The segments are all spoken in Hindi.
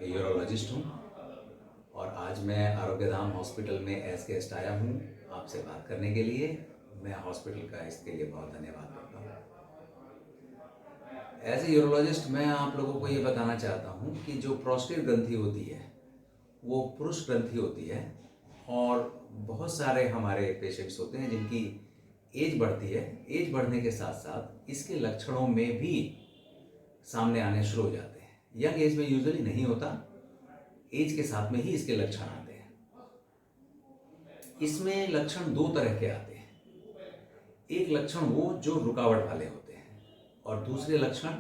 यूरोलॉजिस्ट हूँ और आज मैं आरोग्यधाम हॉस्पिटल में एज गेस्ट आया हूँ आपसे बात करने के लिए। मैं हॉस्पिटल का इसके लिए बहुत धन्यवाद करता हूँ। एज ए यूरोलॉजिस्ट मैं आप लोगों को ये बताना चाहता हूँ कि जो प्रोस्टेट ग्रंथि होती है वो पुरुष ग्रंथि होती है और बहुत सारे हमारे पेशेंट्स होते हैं जिनकी एज बढ़ती है। एज बढ़ने के साथ साथ इसके लक्षणों में भी सामने आने शुरू हो जाते हैं। यंग एज में यूजुअली नहीं होता, एज के साथ में ही इसके लक्षण आते हैं। इसमें लक्षण दो तरह के आते हैं। एक लक्षण वो जो रुकावट वाले होते हैं और दूसरे लक्षण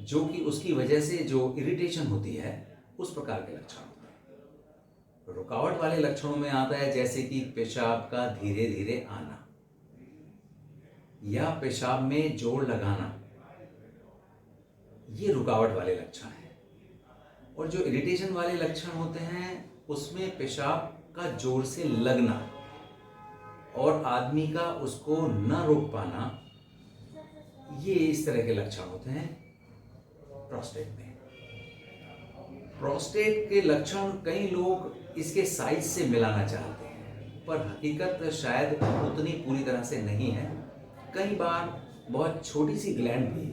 जो कि उसकी वजह से जो इरिटेशन होती है उस प्रकार के लक्षण होते हैं। रुकावट वाले लक्षणों में आता है जैसे कि पेशाब का धीरे धीरे आना या पेशाब में जोर लगाना, ये रुकावट वाले लक्षण हैं। और जो इरिटेशन वाले लक्षण होते हैं उसमें पेशाब का जोर से लगना और आदमी का उसको न रोक पाना, ये इस तरह के लक्षण होते हैं प्रोस्टेट में। प्रोस्टेट के लक्षण कई लोग इसके साइज से मिलाना चाहते हैं, पर हकीकत शायद उतनी पूरी तरह से नहीं है। कई बार बहुत छोटी सी ग्लैंड भी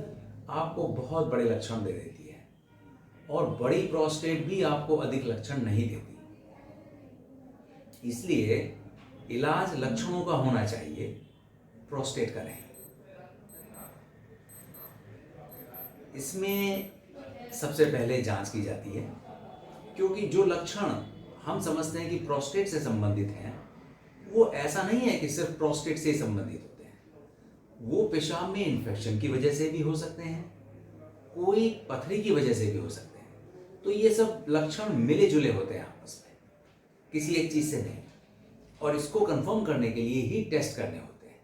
आपको बहुत बड़े लक्षण दे देती है और बड़ी प्रोस्टेट भी आपको अधिक लक्षण नहीं देती। इसलिए इलाज लक्षणों का होना चाहिए, प्रोस्टेट का नहीं। इसमें सबसे पहले जांच की जाती है, क्योंकि जो लक्षण हम समझते हैं कि प्रोस्टेट से संबंधित हैं वो ऐसा नहीं है कि सिर्फ प्रोस्टेट से संबंधित होते हैं। वो पेशाब में इन्फेक्शन की वजह से भी हो सकते हैं, कोई पथरी की वजह से भी हो सकते हैं। तो ये सब लक्षण मिले जुले होते हैं आपस में, किसी एक चीज से नहीं। और इसको कंफर्म करने के लिए ही टेस्ट करने होते हैं।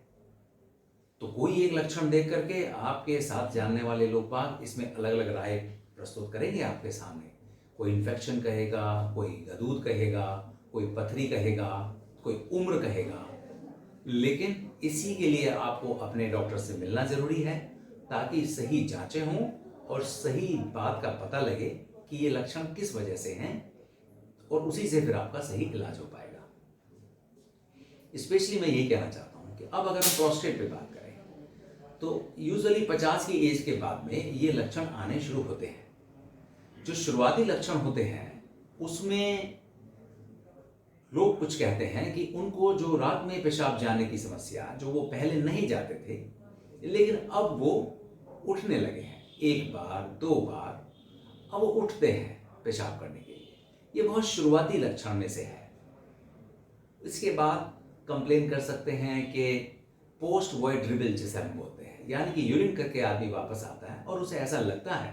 तो कोई एक लक्षण देख करके आपके साथ जानने वाले लोग बाग इसमें अलग अलग राय प्रस्तुत करेंगे आपके सामने। कोई इन्फेक्शन कहेगा, कोई गदूद कहेगा, कोई पथरी कहेगा, कोई उम्र कहेगा। लेकिन इसी के लिए आपको अपने डॉक्टर से मिलना जरूरी है ताकि सही जांचें हों और सही बात का पता लगे कि ये लक्षण किस वजह से हैं और उसी से फिर आपका सही इलाज हो पाएगा। स्पेशली मैं यही कहना चाहता हूं कि अब अगर हम प्रोस्टेट पे बात करें तो यूजुअली 50 की एज के बाद में ये लक्षण आने शुरू होते हैं। जो शुरुआती लक्षण होते हैं उसमें लोग कुछ कहते हैं कि उनको जो रात में पेशाब जाने की समस्या, जो वो पहले नहीं जाते थे लेकिन अब वो उठने लगे हैं, एक बार दो बार अब वो उठते हैं पेशाब करने के लिए, ये बहुत शुरुआती लक्षण में से है। इसके बाद कंप्लेन कर सकते हैं कि पोस्ट वॉइड ड्रिबल जिसे हम बोलते हैं, यानी कि यूरिन करके आदमी वापस आता है और उसे ऐसा लगता है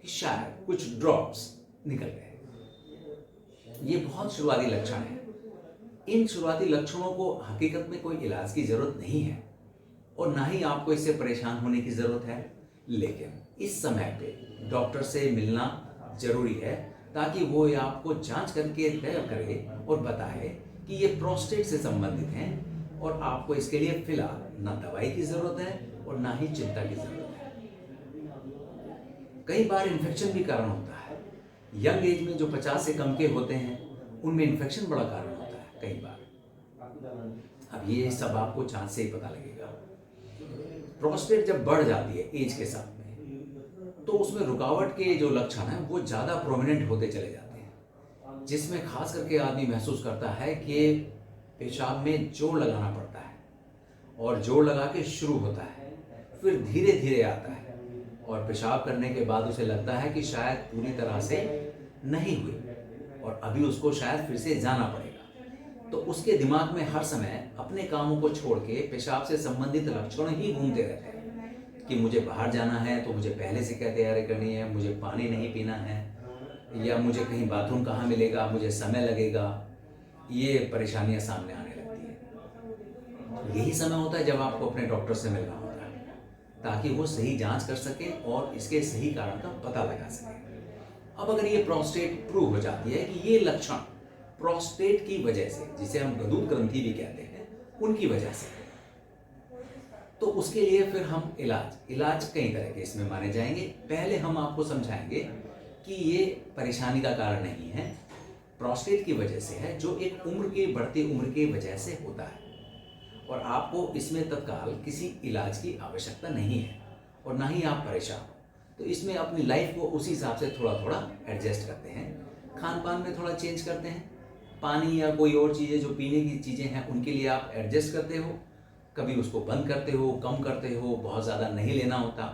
कि शायद कुछ ड्रॉप्स निकल गए। ये बहुत शुरुआती लक्षण है। इन शुरुआती लक्षणों को हकीकत में कोई इलाज की जरूरत नहीं है और ना ही आपको इससे परेशान होने की जरूरत है। लेकिन इस समय पे डॉक्टर से मिलना जरूरी है ताकि वो आपको जांच करके तय करे और बताए कि ये प्रोस्टेट से संबंधित हैं और आपको इसके लिए फिलहाल ना दवाई की जरूरत है और ना ही चिंता की जरूरत है। कई बार इन्फेक्शन भी कारण होता है। यंग एज में जो 50 से कम के होते हैं उनमें इन्फेक्शन बड़ा कारण होता है कई बार। अब ये सब आपको जांच से ही पता लगेगा। प्रोस्टेट जब बढ़ जाती है एज के साथ में तो उसमें रुकावट के जो लक्षण हैं वो ज़्यादा प्रोमिनेंट होते चले जाते हैं, जिसमें खास करके आदमी महसूस करता है कि पेशाब में जोर लगाना पड़ता है और जोर लगा के शुरू होता है, फिर धीरे धीरे आता है और पेशाब करने के बाद उसे लगता है कि शायद पूरी तरह से नहीं हुई और अभी उसको शायद फिर से जाना पड़ेगा। तो उसके दिमाग में हर समय अपने कामों को छोड़ के पेशाब से संबंधित लक्षण ही घूमते रहते हैं कि मुझे बाहर जाना है तो मुझे पहले से क्या तैयारी करनी है, मुझे पानी नहीं पीना है, या मुझे कहीं बाथरूम कहाँ मिलेगा, मुझे समय लगेगा। ये परेशानियां सामने आने लगती हैं। यही समय होता है जब आपको अपने डॉक्टर से मिलना होता है ताकि वो सही जांच कर सके और इसके सही कारण का पता लगा सके। अब अगर ये प्रोस्टेट प्रूव हो जाती है कि ये लक्षण प्रोस्टेट की वजह से, जिसे हम गदूद ग्रंथि भी कहते हैं, उनकी वजह से, तो उसके लिए फिर हम इलाज कई तरह के इसमें माने जाएंगे। पहले हम आपको समझाएंगे कि ये परेशानी का कारण नहीं है, प्रोस्टेट की वजह से है, जो एक उम्र के बढ़ते उम्र के वजह से होता है। और आपको इसमें तत्काल किसी इलाज की आवश्यकता नहीं है और ना ही आप परेशान हो। तो इसमें अपनी लाइफ को उसी हिसाब से थोड़ा थोड़ा एडजस्ट करते हैं। खान पान में थोड़ा चेंज करते हैं, पानी या कोई और चीज़ें जो पीने की चीज़ें हैं उनके लिए आप एडजस्ट करते हो, कभी उसको बंद करते हो, कम करते हो, बहुत ज़्यादा नहीं लेना होता।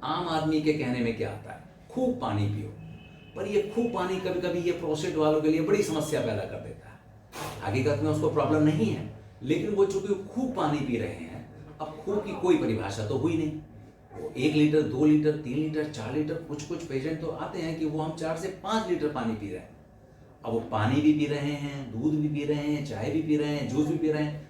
आम आदमी के कहने में क्या आता है, खूब पानी पियो, पर ये खूब पानी कभी कभी ये प्रोस्टेट वालों के लिए बड़ी समस्या पैदा कर देता है। हकीकत में उसको प्रॉब्लम नहीं है, लेकिन वो चूंकि खूब पानी पी रहे हैं, अब खूब की कोई परिभाषा तो हुई नहीं। वो 1 लीटर, 2 लीटर, 3 लीटर, 4 लीटर, कुछ पेशेंट तो आते हैं कि वो हम 4 से 5 लीटर पानी पी रहे हैं। अब वो पानी भी पी रहे हैं, दूध भी पी रहे हैं, चाय भी पी रहे हैं, जूस भी पी रहे हैं,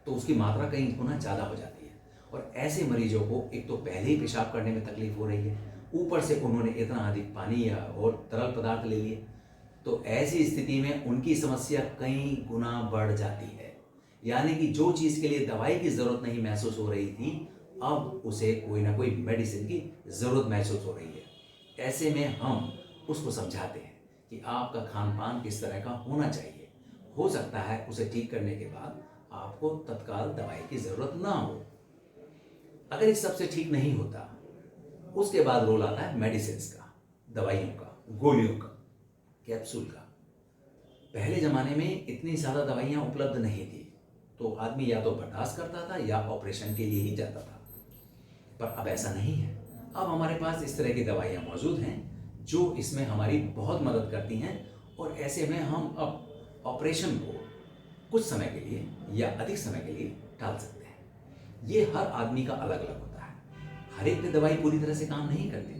तो उसकी मात्रा कई गुना ज़्यादा हो जाती है। और ऐसे मरीजों को एक तो पहले ही पेशाब करने में तकलीफ हो रही है, ऊपर से उन्होंने इतना अधिक पानी या और तरल पदार्थ ले लिए, तो ऐसी स्थिति में उनकी समस्या कई गुना बढ़ जाती है। यानी कि जो चीज़ के लिए दवाई की ज़रूरत नहीं महसूस हो रही थी, अब उसे कोई ना कोई मेडिसिन की ज़रूरत महसूस हो रही है। ऐसे में हम उसको समझाते हैं कि आपका खान पान किस तरह का होना चाहिए। हो सकता है उसे ठीक करने के बाद आपको तत्काल दवाई की ज़रूरत ना हो। अगर इस सबसे ठीक नहीं होता, उसके बाद रोल आता है मेडिसिन्स का, दवाइयों का, गोलियों का, कैप्सूल का। पहले ज़माने में इतनी ज़्यादा दवाइयाँ उपलब्ध नहीं थी, तो आदमी या तो बर्दाश्त करता था या ऑपरेशन के लिए ही जाता था। पर अब ऐसा नहीं है। अब हमारे पास इस तरह की दवाइयाँ मौजूद हैं जो इसमें हमारी बहुत मदद करती हैं, और ऐसे में हम अब ऑपरेशन को कुछ समय के लिए या अधिक समय के लिए टाल सकते हैं। ये हर आदमी का अलग अलग होता है। हर एक पे दवाई पूरी तरह से काम नहीं करती,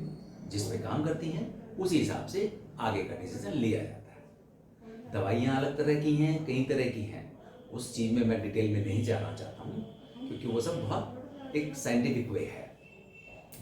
जिस पे काम करती हैं उसी हिसाब से आगे का डिसीजन लिया जाता है। दवाइयाँ अलग तरह की हैं, कई तरह की हैं, उस चीज़ में मैं डिटेल में नहीं जाना चाहता हूँ, क्योंकि वो सब बहुत एक साइंटिफिक वे है।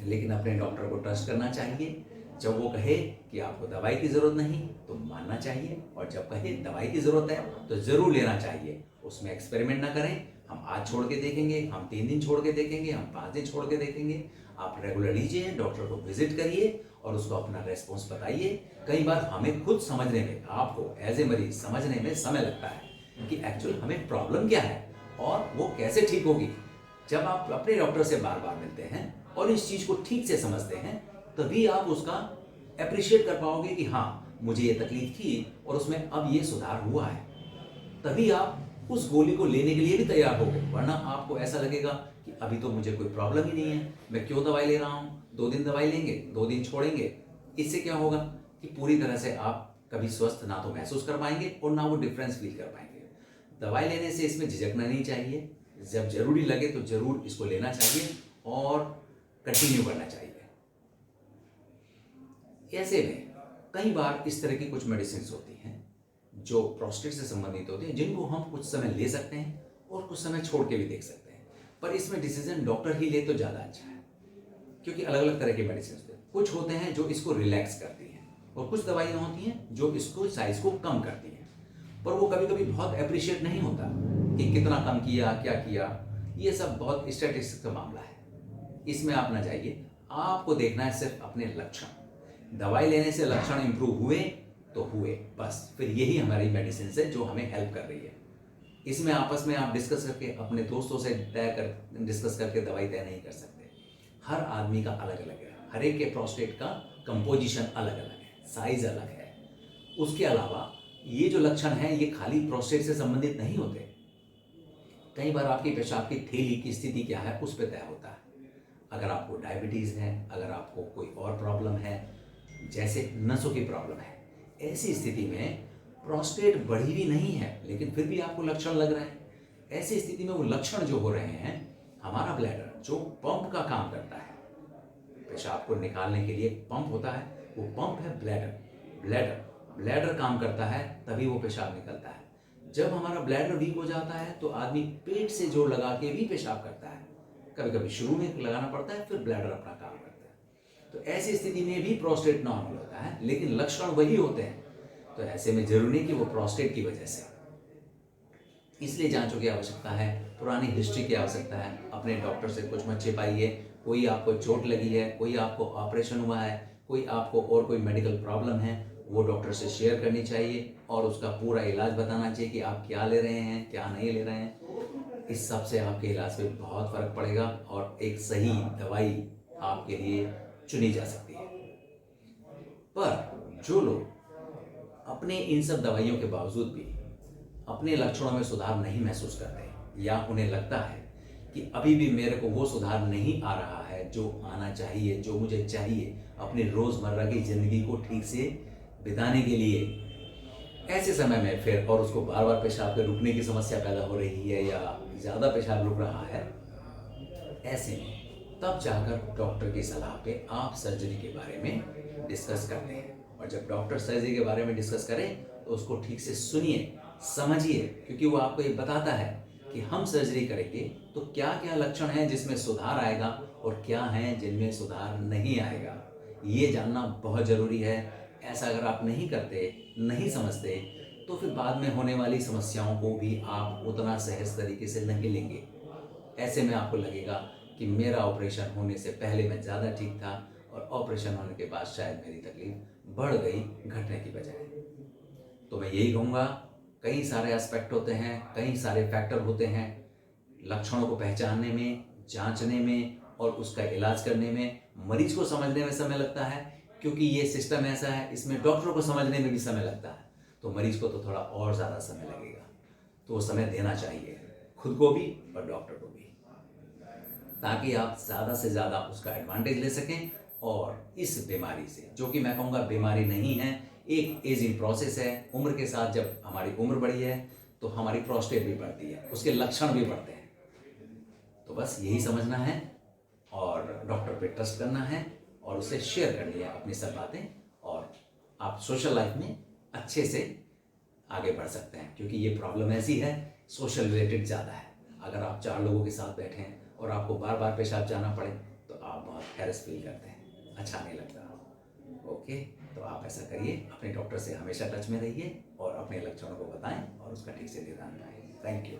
लेकिन अपने डॉक्टर को ट्रस्ट करना चाहिए। जब वो कहे कि आपको दवाई की ज़रूरत नहीं तो मानना चाहिए, और जब कहे दवाई की ज़रूरत है तो ज़रूर लेना चाहिए। उसमें एक्सपेरिमेंट ना करें, हम आज छोड़ के देखेंगे, हम 3 दिन छोड़ के देखेंगे, हम 5 दिन छोड़ के देखेंगे। आप रेगुलर लीजिए, डॉक्टर को विजिट करिए और उसको अपना रेस्पॉन्स बताइए। कई बार हमें खुद समझने में, आपको एज ए मरीज समझने में समय लगता है कि एक्चुअल हमें प्रॉब्लम क्या है और वो कैसे ठीक होगी। जब आप अपने डॉक्टर से बार बार मिलते हैं और इस चीज़ को ठीक से समझते हैं, तभी आप उसका अप्रिशिएट कर पाओगे कि हाँ, मुझे ये तकलीफ थी और उसमें अब ये सुधार हुआ है। तभी आप उस गोली को लेने के लिए भी तैयार होगे, वरना आपको ऐसा लगेगा कि अभी तो मुझे कोई प्रॉब्लम ही नहीं है, मैं क्यों दवाई ले रहा हूँ। 2 दिन दवाई लेंगे, 2 दिन छोड़ेंगे, इससे क्या होगा कि पूरी तरह से आप कभी स्वस्थ ना तो महसूस कर पाएंगे और ना वो डिफरेंस फील कर पाएंगे। दवाई लेने से इसमें झिझकना नहीं चाहिए। जब जरूरी लगे तो जरूर इसको लेना चाहिए और कंटिन्यू करना चाहिए। ऐसे में कई बार इस तरह की कुछ मेडिसिन होती हैं जो प्रोस्टेट से संबंधित होती हैं, जिनको हम कुछ समय ले सकते हैं और कुछ समय छोड़ के भी देख सकते हैं। पर इसमें डिसीजन डॉक्टर ही ले तो ज़्यादा अच्छा है, क्योंकि अलग अलग तरह के मेडिसिन होते हैं। कुछ होते हैं जो इसको रिलैक्स करती हैं, और कुछ दवाइयाँ होती हैं जो इसको साइज को कम करती हैं। पर वो कभी कभी बहुत अप्रिशिएट नहीं होता कि कितना कम किया, क्या किया। ये सब बहुत स्टैटिस्टिक्स का मामला है, इसमें आप ना जाइए। आपको देखना है सिर्फ अपने लक्षण। दवाई लेने से लक्षण इंप्रूव हुए तो हुए, बस फिर यही हमारी मेडिसिन है जो हमें हेल्प कर रही है। इसमें आपस में आप डिस्कस करके, अपने दोस्तों से डिस्कस करके दवाई तय नहीं कर सकते। हर आदमी का अलग अलग है, हर एक के प्रोस्टेट का कंपोजिशन अलग अलग है, साइज अलग है। उसके अलावा ये जो लक्षण हैं ये खाली प्रोस्टेट से संबंधित नहीं होते। कई बार आपकी पेशाब की थैली की स्थिति क्या है उस पर तय होता है। अगर आपको डायबिटीज़ है, अगर आपको कोई और प्रॉब्लम है, जैसे नसों की प्रॉब्लम है, ऐसी स्थिति में प्रोस्टेट बढ़ी भी नहीं है लेकिन फिर भी आपको लक्षण लग रहे हैं। ऐसी स्थिति में वो लक्षण जो हो रहे हैं, हमारा ब्लैडर जो पंप का काम करता है, पेशाब को निकालने के लिए पंप होता है, वो पंप है ब्लैडर। ब्लैडर काम करता है तभी वो पेशाब निकलता है। जब हमारा ब्लैडर वीक हो जाता है तो आदमी पेट से जोर लगा के भी पेशाब करता है। कभी कभी शुरू में लगाना पड़ता है, फिर ब्लैडर अपना काम करता है। तो ऐसी स्थिति में भी प्रोस्टेट नॉर्मल होता है, लेकिन लक्षण वही होते हैं। तो ऐसे में जरूरी नहीं कि वो प्रोस्टेट की वजह से। इसलिए जांचों की आवश्यकता है, पुरानी हिस्ट्री की आवश्यकता है। अपने डॉक्टर से कुछ मत छिपाइए। कोई आपको चोट लगी है, कोई आपको ऑपरेशन हुआ है, कोई आपको और कोई मेडिकल प्रॉब्लम है वो डॉक्टर से शेयर करनी चाहिए और उसका पूरा इलाज बताना चाहिए कि आप क्या ले रहे हैं, क्या नहीं ले रहे हैं। इस सब से आपके इलाज पे बहुत फ़र्क पड़ेगा और एक सही दवाई आपके लिए चुनी जा सकती है। पर जो लोग अपने इन सब दवाइयों के बावजूद भी अपने लक्षणों में सुधार नहीं महसूस करते या उन्हें लगता है कि अभी भी मेरे को वो सुधार नहीं आ रहा है जो आना चाहिए, जो मुझे चाहिए अपनी रोज़मर्रा की ज़िंदगी को ठीक से बिताने के लिए, ऐसे समय में फिर और उसको बार बार पेशाब के रुकने की समस्या पैदा हो रही है या ज़्यादा पेशाब रुक रहा है, ऐसे में तब जाकर डॉक्टर की सलाह पे आप सर्जरी के बारे में डिस्कस करते हैं। और जब डॉक्टर सर्जरी के बारे में डिस्कस करें तो उसको ठीक से सुनिए, समझिए, क्योंकि वो आपको ये बताता है कि हम सर्जरी करेंगे तो क्या क्या लक्षण हैं जिसमें सुधार आएगा और क्या हैं जिनमें सुधार नहीं आएगा। ये जानना बहुत ज़रूरी है। ऐसा अगर आप नहीं करते, नहीं समझते, तो फिर बाद में होने वाली समस्याओं को भी आप उतना सहज तरीके से नहीं लेंगे। ऐसे में आपको लगेगा कि मेरा ऑपरेशन होने से पहले मैं ज़्यादा ठीक था और ऑपरेशन होने के बाद शायद मेरी तकलीफ बढ़ गई घटने की बजाय। तो मैं यही कहूँगा, कई सारे एस्पेक्ट होते हैं, कई सारे फैक्टर होते हैं लक्षणों को पहचानने में, जांचने में और उसका इलाज करने में। मरीज को समझने में समय लगता है क्योंकि ये सिस्टम ऐसा है, इसमें डॉक्टर को समझने में भी समय लगता है, तो मरीज को तो थोड़ा और ज़्यादा समय लगेगा। तो वो समय देना चाहिए खुद को भी और डॉक्टर को भी, ताकि आप ज़्यादा से ज़्यादा उसका एडवांटेज ले सकें और इस बीमारी से, जो कि मैं कहूँगा बीमारी नहीं है, एक एजिंग प्रोसेस है। उम्र के साथ जब हमारी उम्र बढ़ी है तो हमारी प्रोस्टेट भी बढ़ती है, उसके लक्षण भी बढ़ते हैं। तो बस यही समझना है और डॉक्टर पे ट्रस्ट करना है और उससे शेयर करनी है अपनी सब बातें, और आप सोशल लाइफ में अच्छे से आगे बढ़ सकते हैं। क्योंकि ये प्रॉब्लम ऐसी है, सोशल रिलेटेड ज़्यादा है। अगर आप 4 लोगों के साथ बैठे हैं और आपको बार बार पेशाब जाना पड़े तो आप बहुत हैरस फील करते हैं, अच्छा नहीं लगता। ओके, तो आप ऐसा करिए, अपने डॉक्टर से हमेशा टच में रहिए और अपने लक्षणों को बताएं और उसका ठीक से निदान पाएं। Thank you.